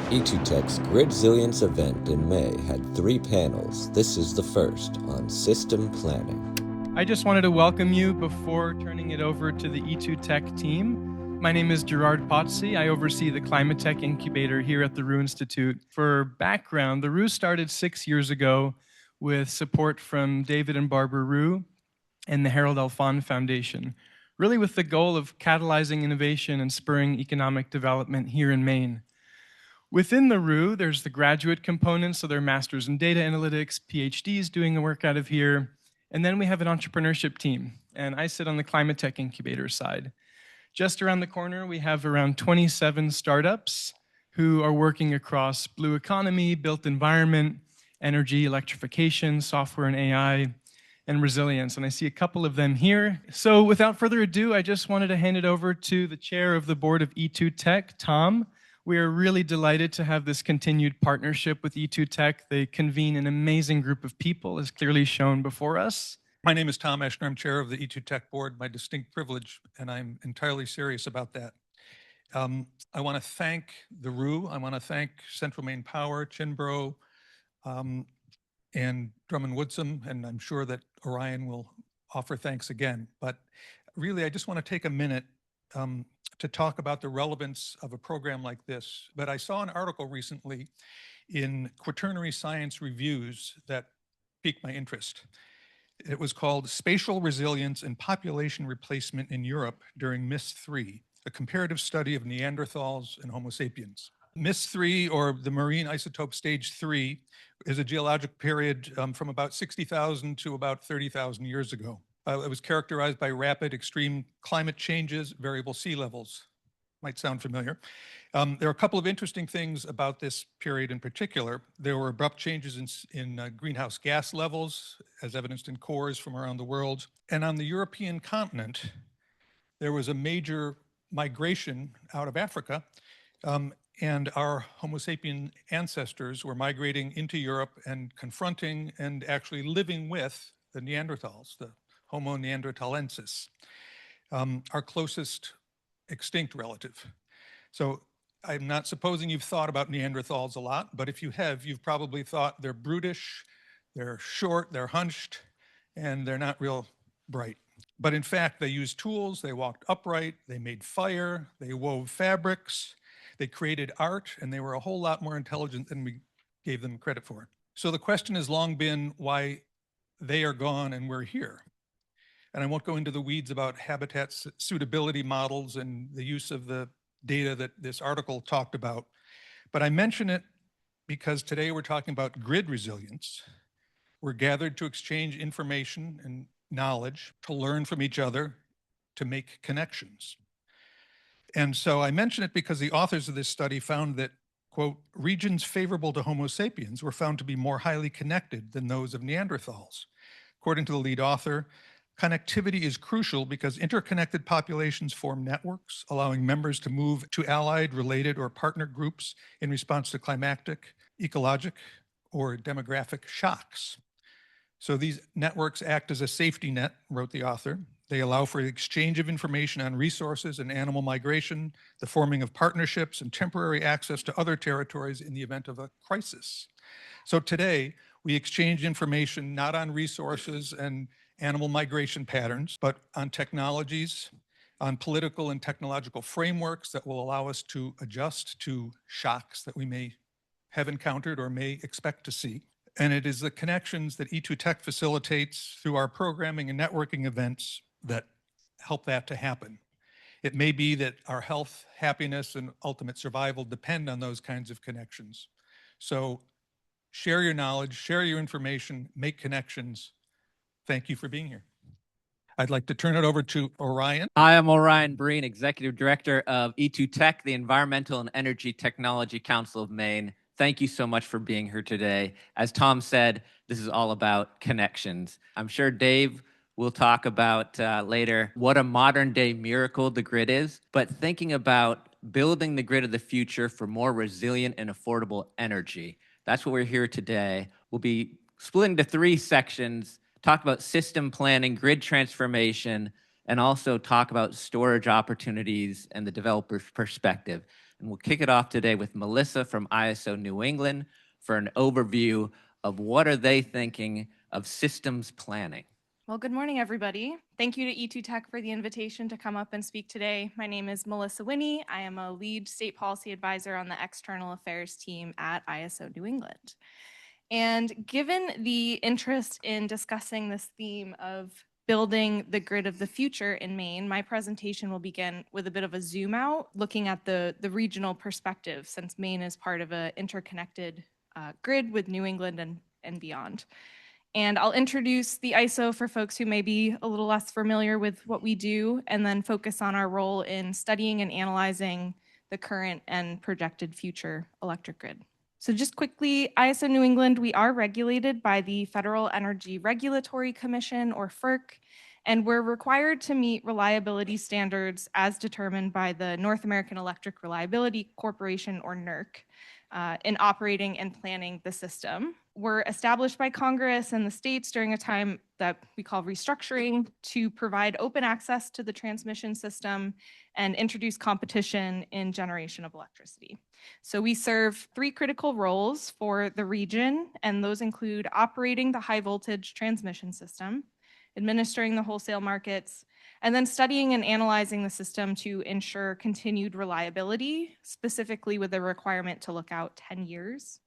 E2Tech's GRIDsilience event in May had 3 panels. This is the first on system planning. I just wanted to welcome you before turning it over to the E2Tech team. My name is Gerard Pottsy. I oversee the Climate Tech Incubator here at the Roux Institute. For background, the Roux started 6 years ago with support from David and Barbara Roux and the Harold Alfond Foundation, really with the goal of catalyzing innovation and spurring economic development here in Maine. Within the Roux, there's the graduate component, so they're masters in data analytics, PhDs doing the work out of here. And then we have an entrepreneurship team, and I sit on the Climate Tech Incubator side. Just around the corner, we have around 27 startups who are working across blue economy, built environment, energy, electrification, software and AI, and resilience. And I see a couple of them here. So without further ado, I just wanted to hand it over to the chair of the board of E2Tech, Tom. We are really delighted to have this continued partnership with E2Tech. They convene an amazing group of people, as clearly shown before us. My name is Tom Eschner. I'm chair of the E2Tech board, my distinct privilege, and I'm entirely serious about that. I want to thank the Roux. I want to thank Central Maine Power, Chinbro, and Drummond Woodsum, and I'm sure that Orion will offer thanks again. But really, I just want to take a minute to talk about the relevance of a program like this. But I saw an article recently in Quaternary Science Reviews that piqued my interest. It was called Spatial Resilience and Population Replacement in Europe During MIS-3, a comparative study of Neanderthals and Homo sapiens. MIS-3, or the marine isotope stage 3, is a geologic period from about 60,000 to about 30,000 years ago. It was characterized by rapid extreme climate changes, variable sea levels. Might sound familiar. There are a couple of interesting things about this period in particular. There were abrupt changes in greenhouse gas levels, as evidenced in cores from around the world. And on the European continent, there was a major migration out of Africa, and our Homo sapien ancestors were migrating into Europe and confronting and actually living with the Neanderthals, the Homo neanderthalensis, our closest extinct relative. So I'm not supposing you've thought about Neanderthals a lot, but if you have, you've probably thought they're brutish, they're short, they're hunched, and they're not real bright. But in fact, they used tools, they walked upright, they made fire, they wove fabrics, they created art, and they were a whole lot more intelligent than we gave them credit for. So the question has long been why they are gone and we're here. And I won't go into the weeds about habitat suitability models and the use of the data that this article talked about. But I mention it because today we're talking about grid resilience. We're gathered to exchange information and knowledge, to learn from each other, to make connections. And so I mention it because the authors of this study found that, quote, regions favorable to Homo sapiens were found to be more highly connected than those of Neanderthals. According to the lead author, connectivity is crucial because interconnected populations form networks, allowing members to move to allied, related, or partner groups in response to climatic, ecologic, or demographic shocks. So these networks act as a safety net, wrote the author. They allow for the exchange of information on resources and animal migration, the forming of partnerships, and temporary access to other territories in the event of a crisis. So today, we exchange information not on resources and animal migration patterns, but on technologies, on political and technological frameworks that will allow us to adjust to shocks that we may have encountered or may expect to see. And it is the connections that E2Tech facilitates through our programming and networking events that help that to happen. It may be that our health, happiness, and ultimate survival depend on those kinds of connections. So share your knowledge, share your information, make connections. Thank you for being here. I'd like to turn it over to Orion. Hi, I'm Orion Breen, Executive Director of E2Tech, the Environmental and Energy Technology Council of Maine. Thank you so much for being here today. As Tom said, this is all about connections. I'm sure Dave will talk about later what a modern day miracle the grid is, but thinking about building the grid of the future for more resilient and affordable energy. That's what we're here today. We'll be splitting into 3 sections, talk about system planning, grid transformation, and also talk about storage opportunities and the developer's perspective. And we'll kick it off today with Melissa from ISO New England for an overview of what are they thinking of systems planning. Well, good morning, everybody. Thank you to E2 Tech for the invitation to come up and speak today. My name is Melissa Winnie. I am a lead state policy advisor on the external affairs team at ISO New England. And given the interest in discussing this theme of building the grid of the future in Maine, my presentation will begin with a bit of a zoom out, looking at the regional perspective, since Maine is part of an interconnected grid with New England and beyond. And I'll introduce the ISO for folks who may be a little less familiar with what we do, and then focus on our role in studying and analyzing the current and projected future electric grid. So just quickly, ISO New England, we are regulated by the Federal Energy Regulatory Commission, or FERC, and we're required to meet reliability standards as determined by the North American Electric Reliability Corporation, or NERC, in operating and planning the system. Were established by Congress and the states during a time that we call restructuring to provide open access to the transmission system and introduce competition in generation of electricity. So we serve three critical roles for the region, and those include operating the high voltage transmission system, administering the wholesale markets, and then studying and analyzing the system to ensure continued reliability, specifically with the requirement to look out 10 years.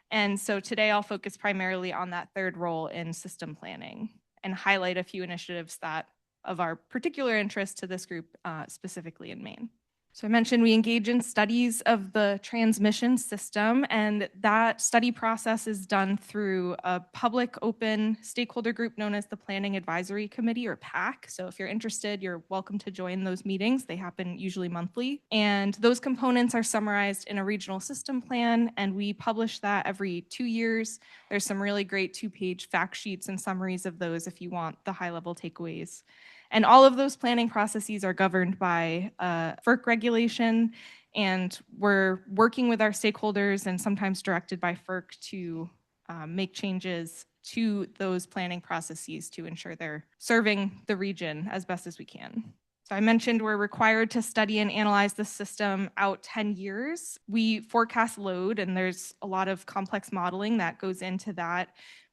And so today I'll focus primarily on that third role in system planning and highlight a few initiatives that of our particular interest to this group, specifically in Maine. So I mentioned we engage in studies of the transmission system, and that study process is done through a public open stakeholder group known as the Planning Advisory Committee, or PAC. So if you're interested, you're welcome to join those meetings. They happen usually monthly. And those components are summarized in a regional system plan, and we publish that every 2 years. There's some really great 2-page fact sheets and summaries of those if you want the high-level takeaways. And all of those planning processes are governed by FERC regulation, and we're working with our stakeholders and sometimes directed by FERC to make changes to those planning processes to ensure they're serving the region as best as we can. So I mentioned we're required to study and analyze the system out 10 years. We forecast load, and there's a lot of complex modeling that goes into that.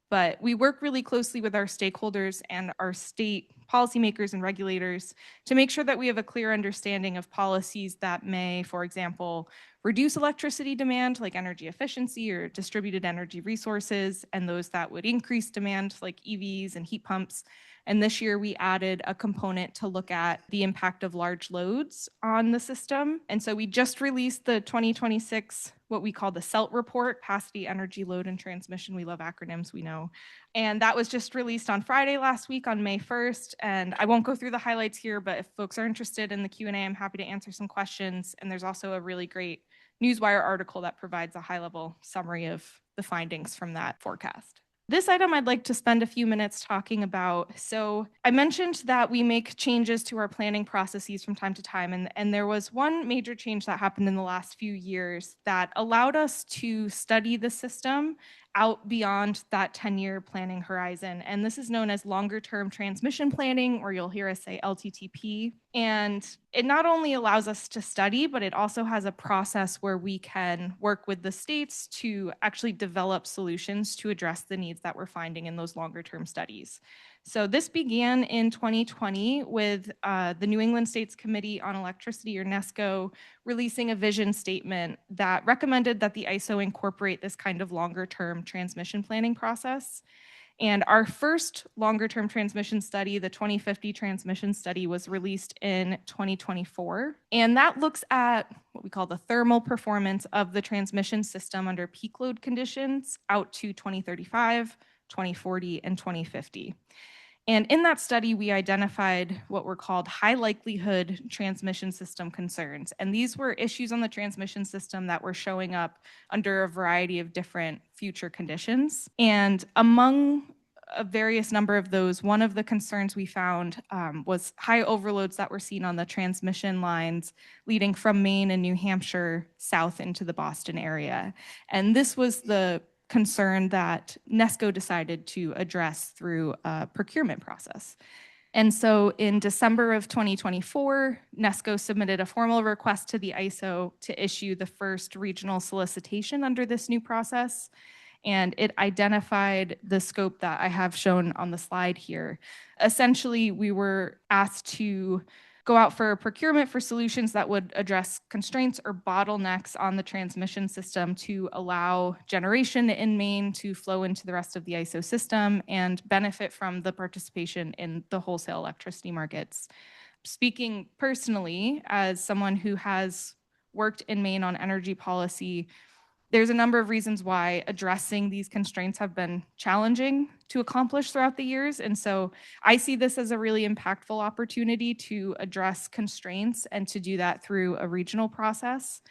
But we work really closely with our stakeholders and our state policymakers and regulators to make sure that we have a clear understanding of policies that may, for example, reduce electricity demand, like energy efficiency or distributed energy resources, and those that would increase demand, like EVs and heat pumps. And this year we added a component to look at the impact of large loads on the system. And so we just released the 2026, what we call the CELT report, Capacity, Energy, Load, and Transmission. We love acronyms, we know. And that was just released on Friday last week on May 1st. And I won't go through the highlights here, but if folks are interested in the Q&A, I'm happy to answer some questions. And there's also a really great Newswire article that provides a high-level summary of the findings from that forecast. This item I'd like to spend a few minutes talking about. So I mentioned that we make changes to our planning processes from time to time, and there was one major change that happened in the last few years that allowed us to study the system out beyond that 10-year planning horizon. And this is known as longer-term transmission planning, or you'll hear us say LTTP. And it not only allows us to study, but it also has a process where we can work with the states to actually develop solutions to address the needs that we're finding in those longer-term studies. So this began in 2020 with the New England States Committee on Electricity, or NESCO, releasing a vision statement that recommended that the ISO incorporate this kind of longer-term transmission planning process. And our first longer-term transmission study, the 2050 transmission study, was released in 2024. And that looks at what we call the thermal performance of the transmission system under peak load conditions out to 2035, 2040, and 2050. And in that study, we identified what were called high likelihood transmission system concerns. And these were issues on the transmission system that were showing up under a variety of different future conditions. And among a various number of those, one of the concerns we found was high overloads that were seen on the transmission lines leading from Maine and New Hampshire south into the Boston area. And this was the concern that NESCO decided to address through a procurement process. And so in December of 2024, NESCO submitted a formal request to the ISO to issue the first regional solicitation under this new process. And it identified the scope that I have shown on the slide here. Essentially, we were asked to go out for procurement for solutions that would address constraints or bottlenecks on the transmission system to allow generation in Maine to flow into the rest of the ISO system and benefit from the participation in the wholesale electricity markets. Speaking personally, as someone who has worked in Maine on energy policy, there's a number of reasons why addressing these constraints have been challenging to accomplish throughout the years. And so I see this as a really impactful opportunity to address constraints and to do that through a regional process.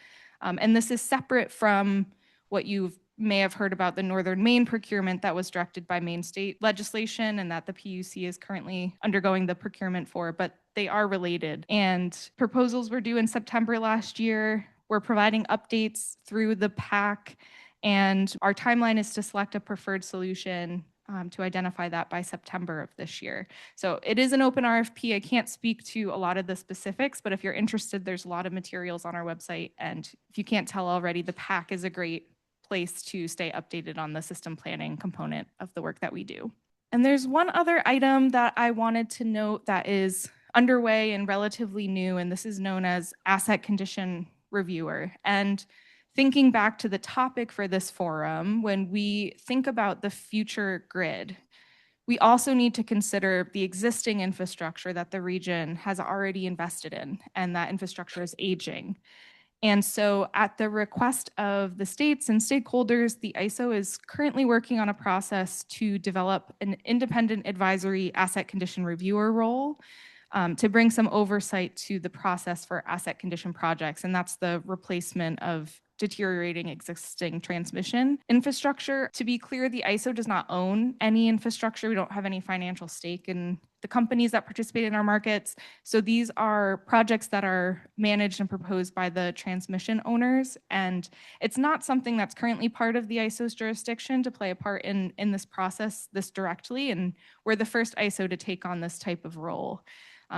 And this is separate from what you may have heard about the Northern Maine procurement that was directed by Maine state legislation and that the PUC is currently undergoing the procurement for, but they are related. And proposals were due in September last year. We're providing updates through the PAC, and our timeline is to select a preferred solution to identify that by September of this year. So it is an open RFP. I can't speak to a lot of the specifics, but if you're interested, there's a lot of materials on our website. And if you can't tell already, the PAC is a great place to stay updated on the system planning component of the work that we do. And there's one other item that I wanted to note that is underway and relatively new, and this is known as asset condition reviewer. And thinking back to the topic for this forum, when we think about the future grid, we also need to consider the existing infrastructure that the region has already invested in, and that infrastructure is aging. And so at the request of the states and stakeholders, the ISO is currently working on a process to develop an independent advisory asset condition reviewer role to bring some oversight to the process for asset condition projects. And that's the replacement of deteriorating existing transmission infrastructure. To be clear, the ISO does not own any infrastructure. We don't have any financial stake in the companies that participate in our markets. So these are projects that are managed and proposed by the transmission owners. And it's not something that's currently part of the ISO's jurisdiction to play a part in this process this directly. And we're the first ISO to take on this type of role.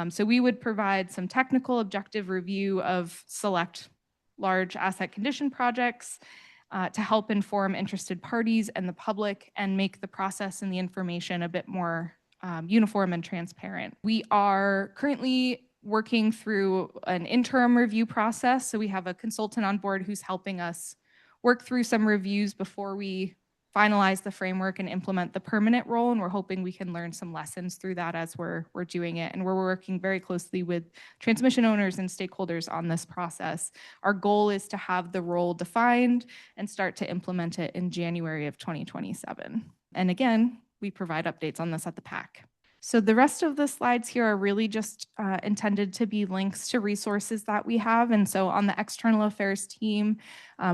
So we would provide some technical objective review of select large asset condition projects to help inform interested parties and the public and make the process and the information a bit more uniform and transparent. We are currently working through an interim review process. So we have a consultant on board who's helping us work through some reviews before we finalize the framework and implement the permanent role. And we're hoping we can learn some lessons through that as we're doing it. And we're working very closely with transmission owners and stakeholders on this process. Our goal is to have the role defined and start to implement it in January of 2027. And again, we provide updates on this at the PAC. So the rest of the slides here are really just intended to be links to resources that we have. And so on the external affairs team,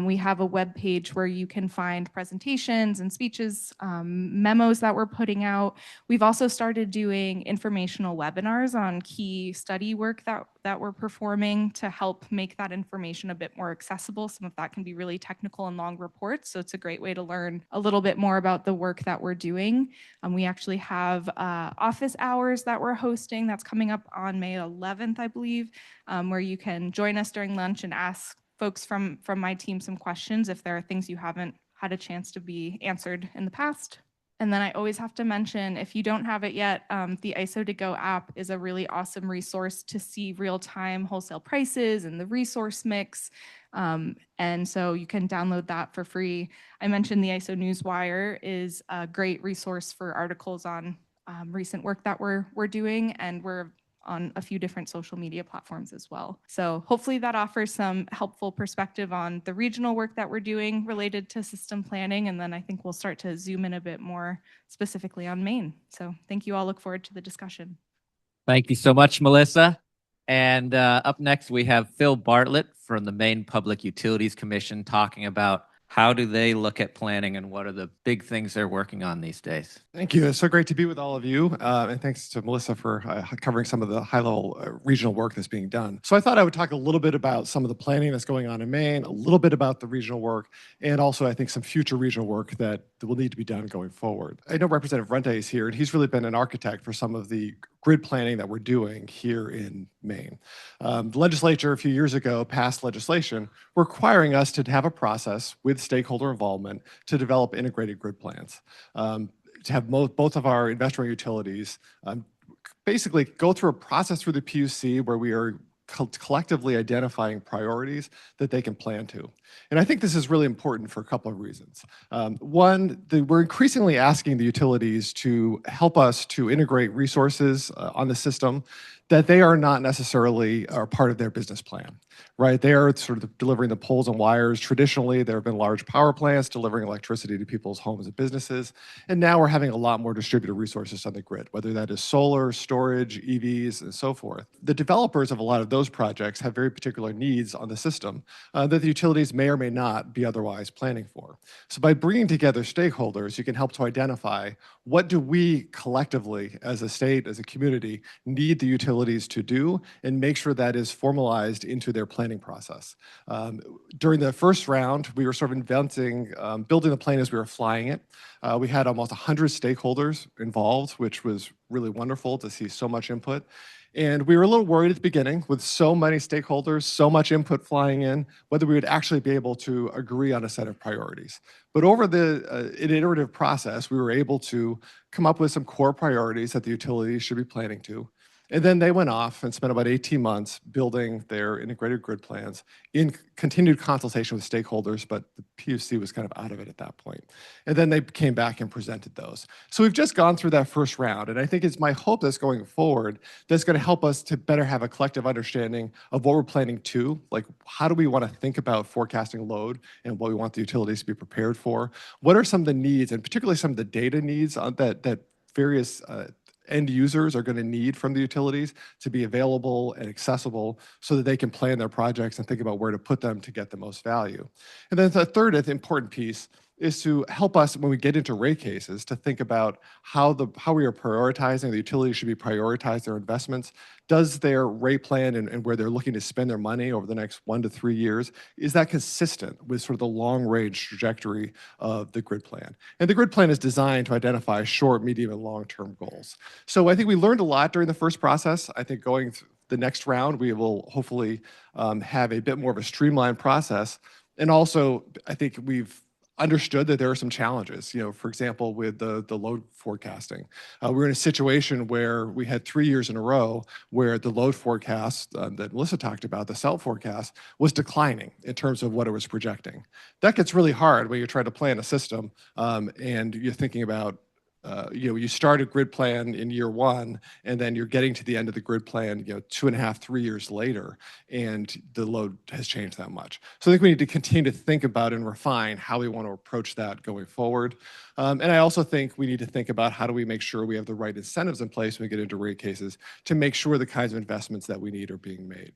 we have a web page where you can find presentations and speeches, memos that we're putting out. We've also started doing informational webinars on key study work that we're performing to help make that information a bit more accessible. Some of that can be really technical and long reports. So it's a great way to learn a little bit more about the work that we're doing. We actually have office hours that we're hosting that's coming up on May 11th, I believe, where you can join us during lunch and ask folks from my team some questions if there are things you haven't had a chance to be answered in the past. And then I always have to mention, if you don't have it yet, the ISO to Go app is a really awesome resource to see real-time wholesale prices and the resource mix. And so you can download that for free. I mentioned the ISO Newswire is a great resource for articles on recent work that we're doing, and we're on a few different social media platforms as well. So hopefully that offers some helpful perspective on the regional work that we're doing related to system planning. And then I think we'll start to zoom in a bit more specifically on Maine. So thank you all. Look forward to the discussion. Thank you so much, Melissa. And up next, we have Phil Bartlett from the Maine Public Utilities Commission talking about how do they look at planning and what are the big things they're working on these days? Thank you. It's so great to be with all of you. And thanks to Melissa for covering some of the high-level regional work that's being done. So I thought I would talk a little bit about some of the planning that's going on in Maine, a little bit about the regional work, and also I think some future regional work that will need to be done going forward. I know Representative Rente is here, and he's really been an architect for some of the grid planning that we're doing here in Maine. The legislature a few years ago passed legislation requiring us to have a process with stakeholder involvement to develop integrated grid plans. To have both of our investor utilities basically go through a process through the PUC where we are collectively identifying priorities that they can plan to. And I think this is really important for a couple of reasons. One, we're increasingly asking the utilities to help us to integrate resources on the system that they are not necessarily are part of their business plan, right? They are sort of delivering the poles and wires. Traditionally, there have been large power plants delivering electricity to people's homes and businesses. And now we're having a lot more distributed resources on the grid, whether that is solar, storage, EVs, and so forth. The developers of a lot of those projects have very particular needs on the system that the utilities may or may not be otherwise planning for. So by bringing together stakeholders, you can help to identify what do we collectively as a state, as a community, need the utilities to do and make sure that is formalized into their planning process. During the first round, we were sort of building the plan as we were flying it. We had almost 100 stakeholders involved, which was really wonderful to see so much input. And we were a little worried at the beginning with so many stakeholders, so much input flying in, whether we would actually be able to agree on a set of priorities. But over the iterative process, we were able to come up with some core priorities that the utilities should be planning to. And then they went off and spent about 18 months building their integrated grid plans in continued consultation with stakeholders, but the PUC was kind of out of it at that point. And then they came back and presented those. So we've just gone through that first round, and I think it's my hope that's going forward that's going to help us to better have a collective understanding of what we're planning to, like how do we want to think about forecasting load and what we want the utilities to be prepared for? What are some of the needs, and particularly some of the data needs that various end users are going to need from the utilities to be available and accessible so that they can plan their projects and think about where to put them to get the most value. And then the third important piece is to help us when we get into rate cases to think about how we are prioritizing. The utilities should be prioritize their investments. Does their rate plan and where they're looking to spend their money over the next 1 to 3 years, is that consistent with sort of the long range trajectory of the grid plan? And the grid plan is designed to identify short, medium, and long-term goals. So I think we learned a lot during the first process. I think going through the next round, we will hopefully have a bit more of a streamlined process. And also, I think we've understood that there are some challenges, for example, with the load forecasting. We're in a situation where we had 3 years in a row where the load forecast that Melissa talked about, the SELT forecast, was declining in terms of what it was projecting. That gets really hard when you try to plan a system and you're thinking about you start a grid plan in year 1, and then you're getting to the end of the grid plan, 2.5, 3 years later, and the load has changed that much. So I think we need to continue to think about and refine how we want to approach that going forward. And I also think we need to think about how do we make sure we have the right incentives in place when we get into rate cases to make sure the kinds of investments that we need are being made.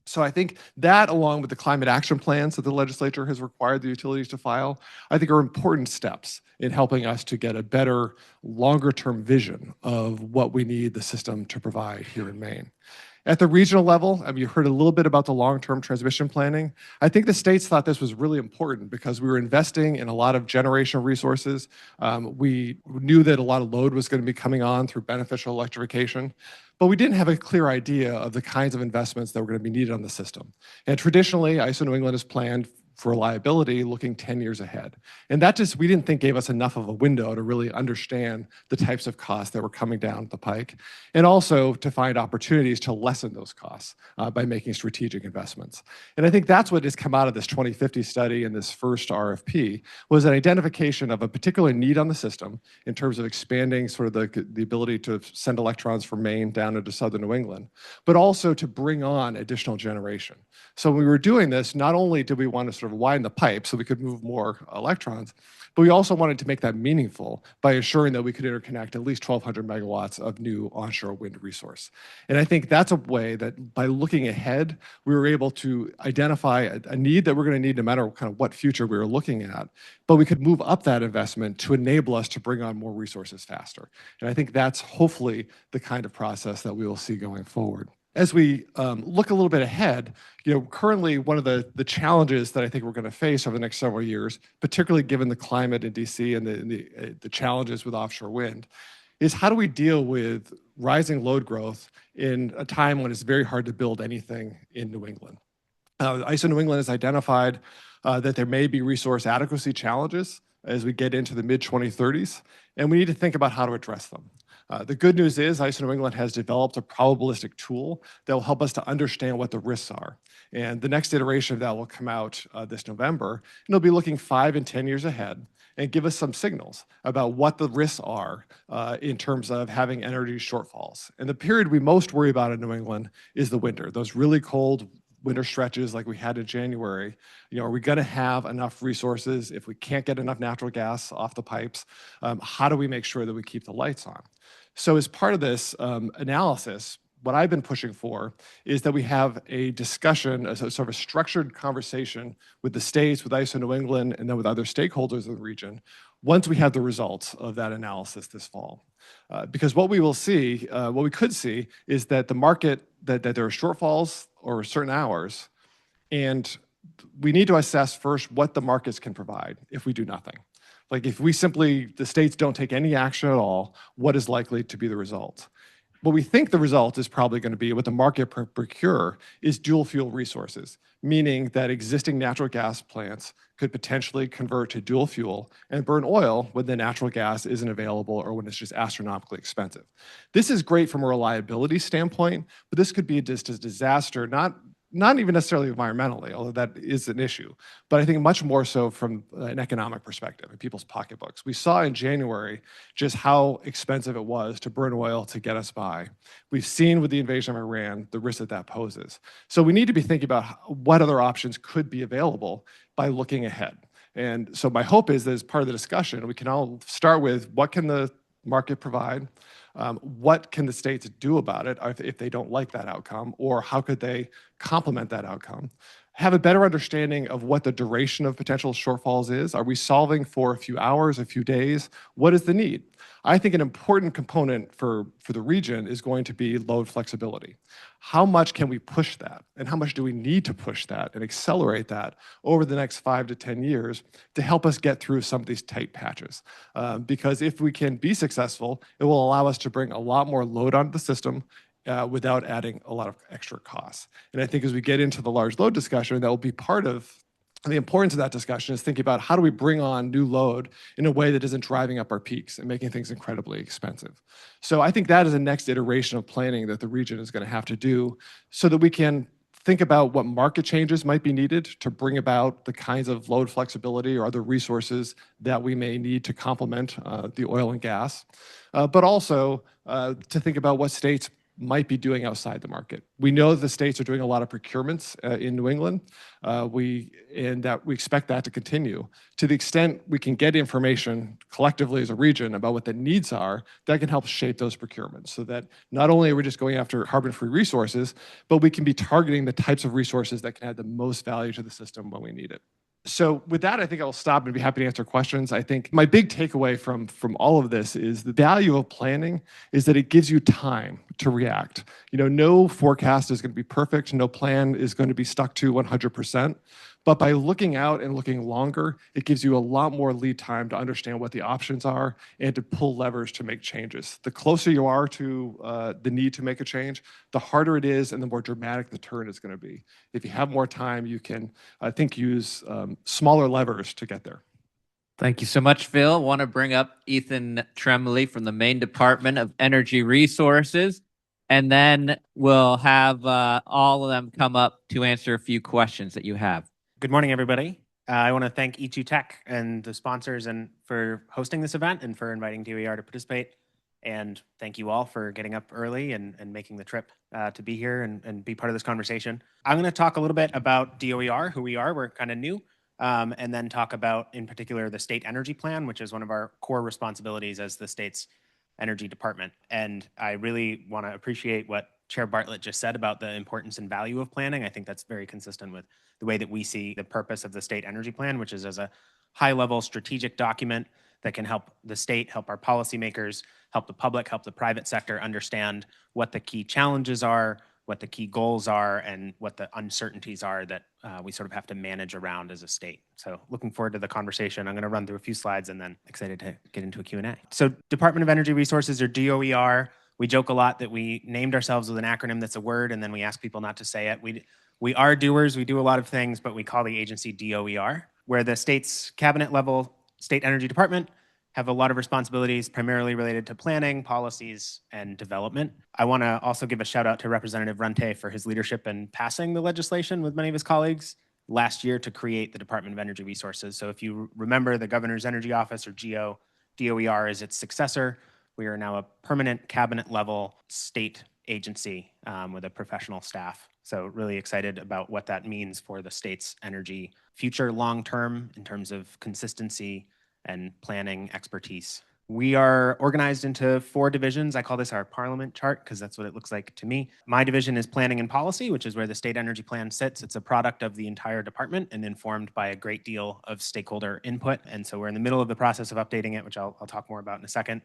So I think that, along with the climate action plans that the legislature has required the utilities to file, I think are important steps in helping us to get a better, longer-term vision of what we need the system to provide here in Maine. At the regional level, you heard a little bit about the long-term transmission planning. I think the states thought this was really important because we were investing in a lot of generation resources. We knew that a lot of load was going to be coming on through beneficial electrification, but we didn't have a clear idea of the kinds of investments that were going to be needed on the system. And traditionally, ISO New England has planned for reliability looking 10 years ahead. And that we didn't think gave us enough of a window to really understand the types of costs that were coming down the pike, and also to find opportunities to lessen those costs by making strategic investments. And I think that's what has come out of this 2050 study and this first RFP was an identification of a particular need on the system in terms of expanding sort of the ability to send electrons from Maine down into southern New England, but also to bring on additional generation. So when we were doing this, not only did we want to sort of widen the pipe so we could move more electrons, but we also wanted to make that meaningful by ensuring that we could interconnect at least 1,200 megawatts of new onshore wind resource. And I think that's a way that by looking ahead, we were able to identify a need that we're going to need no matter kind of what future we were looking at, but we could move up that investment to enable us to bring on more resources faster. And I think that's hopefully the kind of process that we will see going forward. As we look a little bit ahead, currently one of the challenges that I think we're going to face over the next several years, particularly given the climate in DC and the challenges with offshore wind, is how do we deal with rising load growth in a time when it's very hard to build anything in New England. ISO New England has identified that there may be resource adequacy challenges as we get into the mid-2030s, and we need to think about how to address them. The good news is ISO New England has developed a probabilistic tool that will help us to understand what the risks are. And the next iteration of that will come out this November, and it'll be looking 5 and 10 years ahead and give us some signals about what the risks are in terms of having energy shortfalls. And the period we most worry about in New England is the winter, those really cold winter stretches like we had in January. Are we going to have enough resources? If we can't get enough natural gas off the pipes, how do we make sure that we keep the lights on? So as part of this analysis, what I've been pushing for is that we have a discussion, a sort of a structured conversation with the states, with ISO New England, and then with other stakeholders in the region once we have the results of that analysis this fall. Because what we will see, what we could see, is that the market, that there are shortfalls over certain hours, and we need to assess first what the markets can provide if we do nothing. Like if we simply, the states don't take any action at all, what is likely to be the result? What we think the result is probably going to be, what the market procure is dual fuel resources, meaning that existing natural gas plants could potentially convert to dual fuel and burn oil when the natural gas isn't available or when it's just astronomically expensive. This is great from a reliability standpoint, but this could be just a disaster, not even necessarily environmentally, although that is an issue, but I think much more so from an economic perspective in people's pocketbooks. We saw in January just how expensive it was to burn oil to get us by. We've seen with the invasion of Iran the risk that that poses. So we need to be thinking about what other options could be available by looking ahead. And so my hope is that as part of the discussion, we can all start with what can the market provide? What can the states do about it if they don't like that outcome, or how could they complement that outcome? Have a better understanding of what the duration of potential shortfalls is. Are we solving for a few hours, a few days? What is the need? I think an important component for the region is going to be load flexibility. How much can we push that? And how much do we need to push that and accelerate that over the next 5 to 10 years to help us get through some of these tight patches? Because if we can be successful, it will allow us to bring a lot more load onto the system without adding a lot of extra costs. And I think as we get into the large load discussion, that will be part of the importance of that discussion, is thinking about how do we bring on new load in a way that isn't driving up our peaks and making things incredibly expensive. So I think that is the next iteration of planning that the region is going to have to do so that we can think about what market changes might be needed to bring about the kinds of load flexibility or other resources that we may need to complement the oil and gas, but also to think about what states might be doing outside the market. We know that the states are doing a lot of procurements in New England, and that we expect that to continue. To the extent we can get information collectively as a region about what the needs are, that can help shape those procurements so that not only are we just going after carbon-free resources, but we can be targeting the types of resources that can add the most value to the system when we need it. So with that, I think I'll stop and be happy to answer questions. I think my big takeaway from all of this is the value of planning is that it gives you time to react. No forecast is going to be perfect. No plan is going to be stuck to 100%. But by looking out and looking longer, it gives you a lot more lead time to understand what the options are and to pull levers to make changes. The closer you are to the need to make a change, the harder it is and the more dramatic the turn is going to be. If you have more time, you can, I think, use smaller levers to get there. Thank you so much, Phil. I want to bring up Ethan Tremley from the Maine Department of Energy Resources, and then we'll have all of them come up to answer a few questions that you have. Good morning, everybody. I want to thank E2 Tech and the sponsors and for hosting this event and for inviting DOER to participate. And thank you all for getting up early and making the trip to be here and be part of this conversation. I'm going to talk a little bit about DOER, who we are. We're kind of new. And then talk about, in particular, the state energy plan, which is one of our core responsibilities as the state's energy department. And I really want to appreciate what Chair Bartlett just said about the importance and value of planning. I think that's very consistent with the way that we see the purpose of the state energy plan, which is as a high-level strategic document that can help the state, help our policymakers, help the public, help the private sector understand what the key challenges are, what the key goals are, and what the uncertainties are that we sort of have to manage around as a state. So looking forward to the conversation. I'm going to run through a few slides and then excited to get into a Q&A. So Department of Energy Resources, or DOER, We joke a lot that we named ourselves with an acronym that's a word, and then we ask people not to say it. We are doers. We do a lot of things, but we call the agency DOER, where the state's cabinet level state energy department have a lot of responsibilities primarily related to planning, policies, and development. I want to also give a shout out to Representative Runte for his leadership in passing the legislation with many of his colleagues last year to create the Department of Energy Resources. So if you remember, the Governor's Energy Office, or GO, DOER is its successor. We are now a permanent cabinet level state agency with a professional staff. So really excited about what that means for the state's energy future long term in terms of consistency and planning expertise. We are organized into 4 divisions. I call this our parliament chart because that's what it looks like to me. My division is planning and policy, which is where the state energy plan sits. It's a product of the entire department and informed by a great deal of stakeholder input. And so we're in the middle of the process of updating it, which I'll talk more about in a second.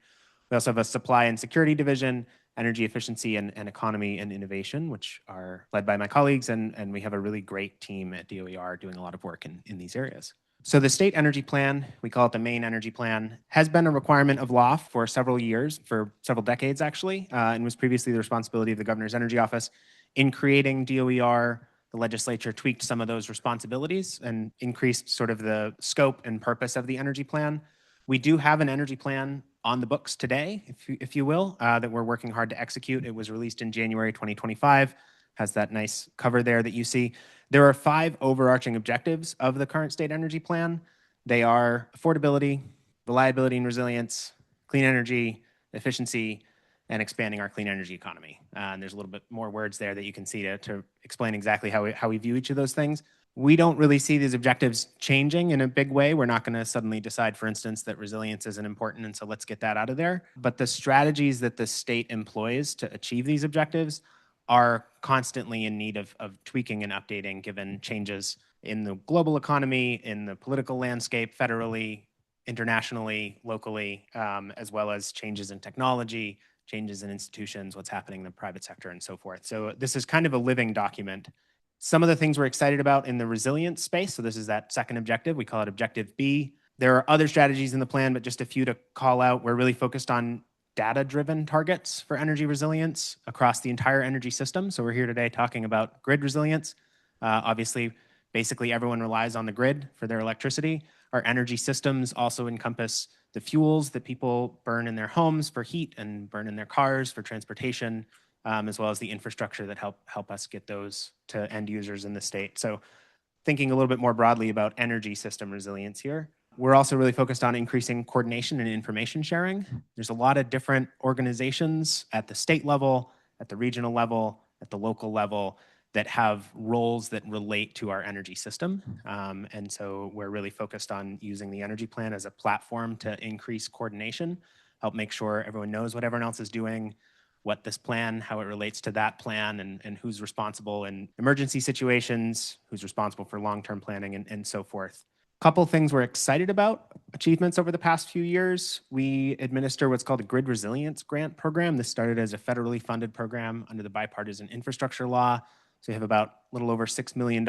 We also have a supply and security division, energy efficiency and economy and innovation, which are led by my colleagues. And we have a really great team at DOER doing a lot of work in these areas. So the state energy plan, we call it the Maine Energy Plan, has been a requirement of law for several years, for several decades actually, and was previously the responsibility of the Governor's Energy Office. In creating DOER, the legislature tweaked some of those responsibilities and increased sort of the scope and purpose of the energy plan. We do have an energy plan on the books today, if you will, that we're working hard to execute. It was released in January 2025, has that nice cover there that you see. There are 5 overarching objectives of the current state energy plan. They are affordability, reliability and resilience, clean energy, efficiency, and expanding our clean energy economy. And there's a little bit more words there that you can see to explain exactly how we view each of those things. We don't really see these objectives changing in a big way. We're not going to suddenly decide, for instance, that resilience isn't important, and so let's get that out of there. But the strategies that the state employs to achieve these objectives are constantly in need of tweaking and updating given changes in the global economy, in the political landscape, federally, internationally, locally, as well as changes in technology, changes in institutions, what's happening in the private sector, and so forth. So this is kind of a living document. Some of the things we're excited about in the resilience space, so this is that second objective, we call it Objective B. There are other strategies in the plan, but just a few to call out. We're really focused on data-driven targets for energy resilience across the entire energy system. So we're here today talking about grid resilience. Obviously, basically everyone relies on the grid for their electricity. Our energy systems also encompass the fuels that people burn in their homes for heat and burn in their cars for transportation, as well as the infrastructure that help us get those to end users in the state. So thinking a little bit more broadly about energy system resilience here. We're also really focused on increasing coordination and information sharing. There's a lot of different organizations at the state level, at the regional level, at the local level that have roles that relate to our energy system. And so we're really focused on using the energy plan as a platform to increase coordination, help make sure everyone knows what everyone else is doing, what this plan, how it relates to that plan, and who's responsible in emergency situations, who's responsible for long-term planning, and so forth. Couple things we're excited about, achievements over the past few years. We administer what's called a GRIDsilience grant program. This started as a federally funded program under the bipartisan infrastructure law. So we have about a little over $6 million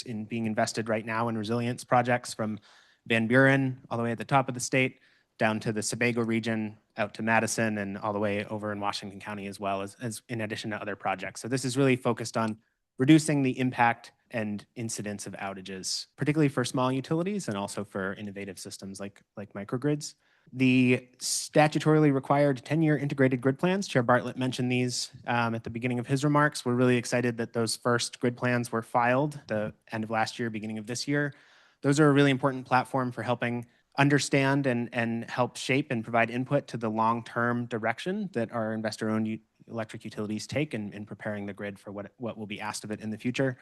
in being invested right now in resilience projects from Van Buren all the way at the top of the state, down to the Sebago region, out to Madison, and all the way over in Washington County as well, as in addition to other projects. So this is really focused on reducing the impact and incidence of outages, particularly for small utilities and also for innovative systems like microgrids. The statutorily required 10-year integrated grid plans, Chair Bartlett mentioned these at the beginning of his remarks. We're really excited that those first grid plans were filed the end of last year, beginning of this year. Those are a really important platform for helping understand and help shape and provide input to the long-term direction that our investor-owned electric utilities take in preparing the grid for what will be asked of it in the future.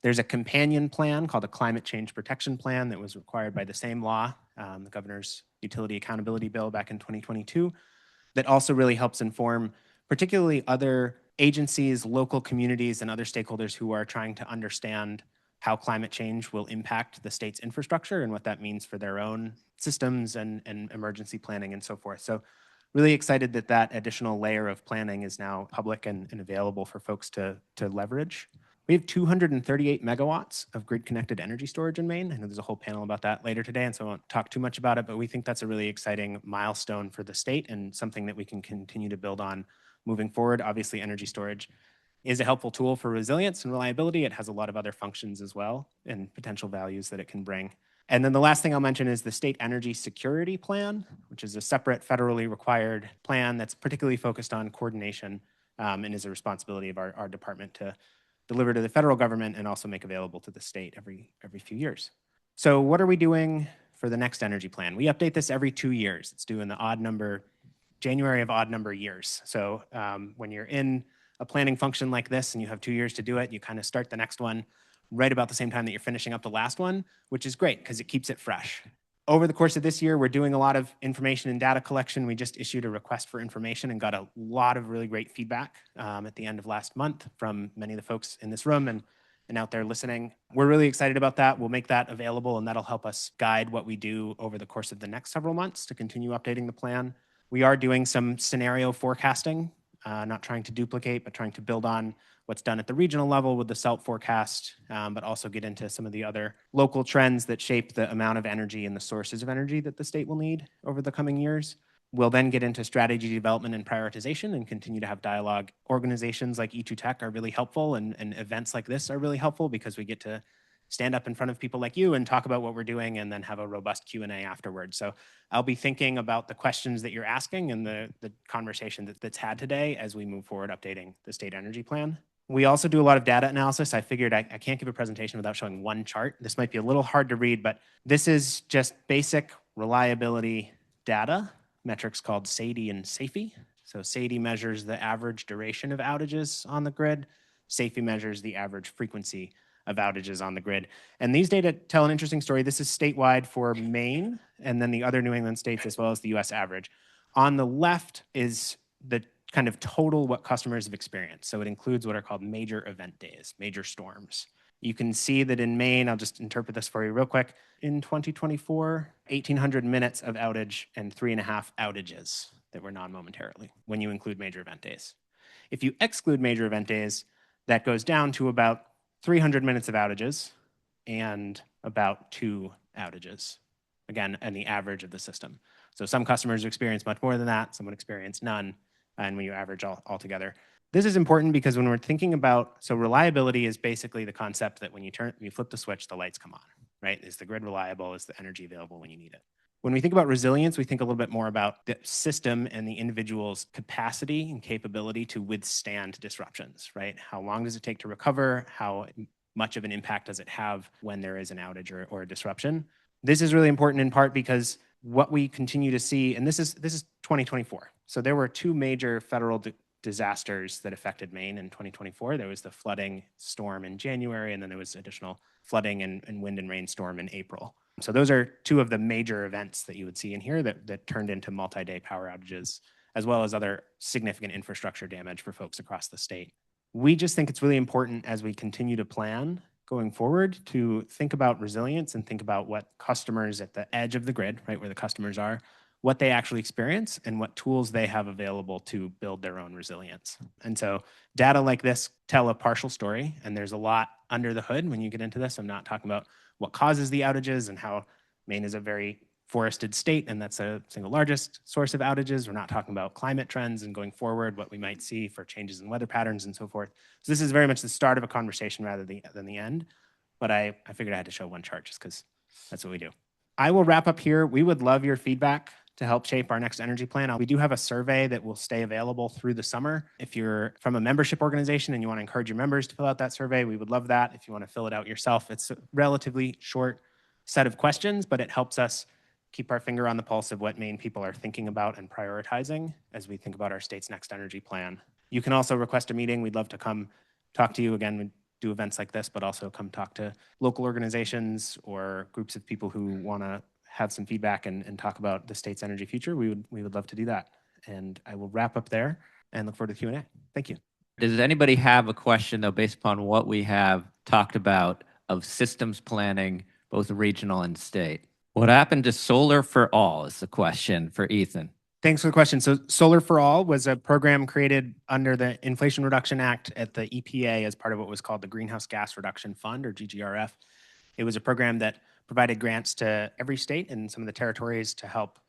There's a companion plan called a Climate Change Protection Plan that was required by the same law, the Governor's Utility Accountability Bill back in 2022, that also really helps inform particularly other agencies, local communities, and other stakeholders who are trying to understand how climate change will impact the state's infrastructure and what that means for their own systems and emergency planning and so forth. So really excited that that additional layer of planning is now public and available for folks to leverage. We have 238 megawatts of grid-connected energy storage in Maine. I know there's a whole panel about that later today, and so I won't talk too much about it, but we think that's a really exciting milestone for the state and something that we can continue to build on moving forward. Obviously, energy storage is a helpful tool for resilience and reliability. It has a lot of other functions as well and potential values that it can bring. And then the last thing I'll mention is the State Energy Security Plan, which is a separate federally required plan that's particularly focused on coordination and is a responsibility of our department to deliver to the federal government and also make available to the state every few years. So what are we doing for the next energy plan? We update this every 2 years. It's due in the January of odd number years. So when you're in a planning function like this and you have 2 years to do it, you kind of start the next one right about the same time that you're finishing up the last one, which is great because it keeps it fresh. Over the course of this year, we're doing a lot of information and data collection. We just issued a request for information and got a lot of really great feedback at the end of last month from many of the folks in this room and out there listening. We're really excited about that. We'll make that available and that'll help us guide what we do over the course of the next several months to continue updating the plan. We are doing some scenario forecasting, not trying to duplicate, but trying to build on what's done at the regional level with the SELT forecast, but also get into some of the other local trends that shape the amount of energy and the sources of energy that the state will need over the coming years. We'll then get into strategy development and prioritization and continue to have dialogue. Organizations like E2Tech are really helpful and events like this are really helpful because we get to stand up in front of people like you and talk about what we're doing and then have a robust Q&A afterwards. So I'll be thinking about the questions that you're asking and the conversation that's had today as we move forward updating the state energy plan. We also do a lot of data analysis. I figured I can't give a presentation without showing one chart. This might be a little hard to read, but this is just basic reliability data, metrics called SAIDI and SAIFI. So SAIDI measures the average duration of outages on the grid. SAIFI measures the average frequency of outages on the grid. And these data tell an interesting story. This is statewide for Maine and then the other New England states as well as the US average. On the left is the kind of total what customers have experienced. So it includes what are called major event days, major storms. You can see that in Maine, I'll just interpret this for you real quick. In 2024, 1,800 minutes of outage and 3.5 outages that were non-momentarily when you include major event days. If you exclude major event days, that goes down to about 300 minutes of outages and about 2 outages, again, and the average of the system. So some customers experience much more than that, some would experience none, and when you average all together. This is important because when we're thinking about, so reliability is basically the concept that when you flip the switch, the lights come on, right? Is the grid reliable? Is the energy available when you need it? When we think about resilience, we think a little bit more about the system and the individual's capacity and capability to withstand disruptions, right? How long does it take to recover? How much of an impact does it have when there is an outage or a disruption? This is really important in part because what we continue to see, and this is 2024. So there were 2 major federal disasters that affected Maine in 2024. There was the flooding storm in January, and then there was additional flooding and wind and rain storm in April. So those are 2 of the major events that you would see in here that turned into multi-day power outages, as well as other significant infrastructure damage for folks across the state. We just think it's really important as we continue to plan going forward to think about resilience and think about what customers at the edge of the grid, right, where the customers are, what they actually experience and what tools they have available to build their own resilience. And so data like this tell a partial story, and there's a lot under the hood when you get into this. I'm not talking about what causes the outages and how Maine is a very forested state, and that's a single largest source of outages. We're not talking about climate trends and going forward, what we might see for changes in weather patterns and so forth. So this is very much the start of a conversation rather than the end. But I figured I had to show one chart just because that's what we do. I will wrap up here. We would love your feedback to help shape our next energy plan. We do have a survey that will stay available through the summer. If you're from a membership organization and you want to encourage your members to fill out that survey, we would love that. If you want to fill it out yourself, it's a relatively short set of questions, but it helps us keep our finger on the pulse of what Maine people are thinking about and prioritizing as we think about our state's next energy plan. You can also request a meeting. We'd love to come talk to you. Again, we do events like this, but also come talk to local organizations or groups of people who want to have some feedback and talk about the state's energy future. We would love to do that. And I will wrap up there and look forward to Q&A. Thank you. Does anybody have a question, though, based upon what we have talked about of systems planning, both regional and state? What happened to Solar for All is the question for Ethan. Thanks for the question. So Solar for All was a program created under the Inflation Reduction Act at the EPA as part of what was called the Greenhouse Gas Reduction Fund, or GGRF. It was a program that provided grants to every state and some of the territories to help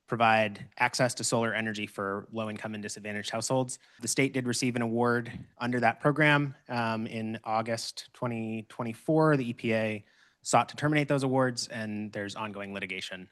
provide access to solar energy for low-income and disadvantaged households. The state did receive an award under that program. In August 2024, the EPA sought to terminate those awards, and there's ongoing litigation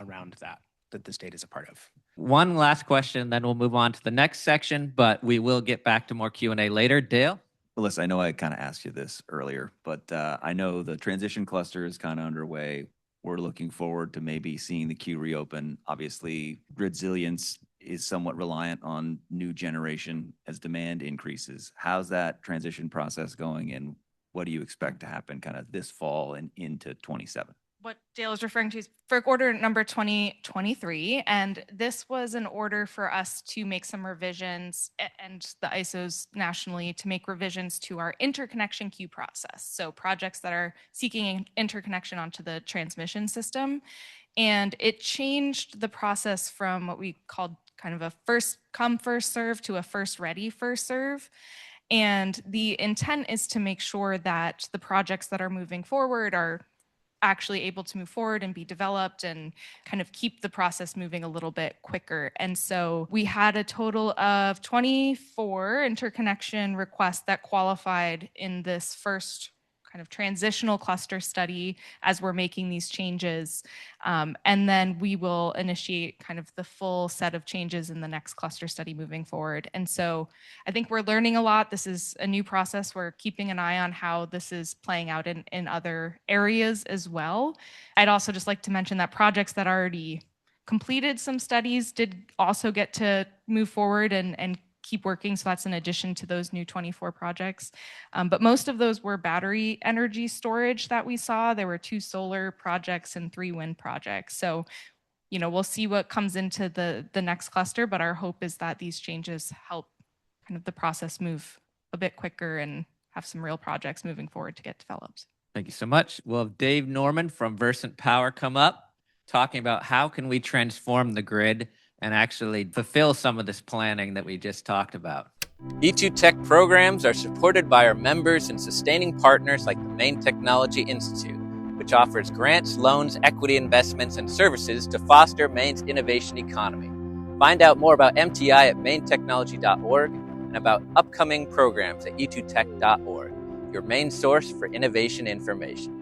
around that the state is a part of. One last question, then we'll move on to the next section, but we will get back to more Q&A later. Dale? Melissa, I know I kind of asked you this earlier, but I know the transition cluster is kind of underway. We're looking forward to maybe seeing the queue reopen. Obviously, GRIDsilience is somewhat reliant on new generation as demand increases. How's that transition process going, and what do you expect to happen kind of this fall and into 27? What Dale is referring to is FERC order number 2023, and this was an order for us to make some revisions, and the ISOs nationally to make revisions to our interconnection queue process. So projects that are seeking interconnection onto the transmission system. And it changed the process from what we called kind of a first come, first serve to a first ready, first serve. And the intent is to make sure that the projects that are moving forward are actually able to move forward and be developed and kind of keep the process moving a little bit quicker. And so we had a total of 24 interconnection requests that qualified in this first kind of transitional cluster study as we're making these changes. And then we will initiate kind of the full set of changes in the next cluster study moving forward. And so I think we're learning a lot. This is a new process. We're keeping an eye on how this is playing out in other areas as well. I'd also just like to mention that projects that already completed some studies did also get to move forward and keep working. So that's in addition to those new 24 projects. But most of those were battery energy storage that we saw. There were 2 solar projects and 3 wind projects. So, you know, we'll see what comes into the next cluster, but our hope is that these changes help kind of the process move a bit quicker and have some real projects moving forward to get developed. Thank you so much. We'll have Dave Norman from Versant Power come up, talking about how can we transform the grid and actually fulfill some of this planning that we just talked about. E2 Tech programs are supported by our members and sustaining partners like the Maine Technology Institute, which offers grants, loans, equity investments, and services to foster Maine's innovation economy. Find out more about MTI at mainetechnology.org and about upcoming programs at e2tech.org, your main source for innovation information.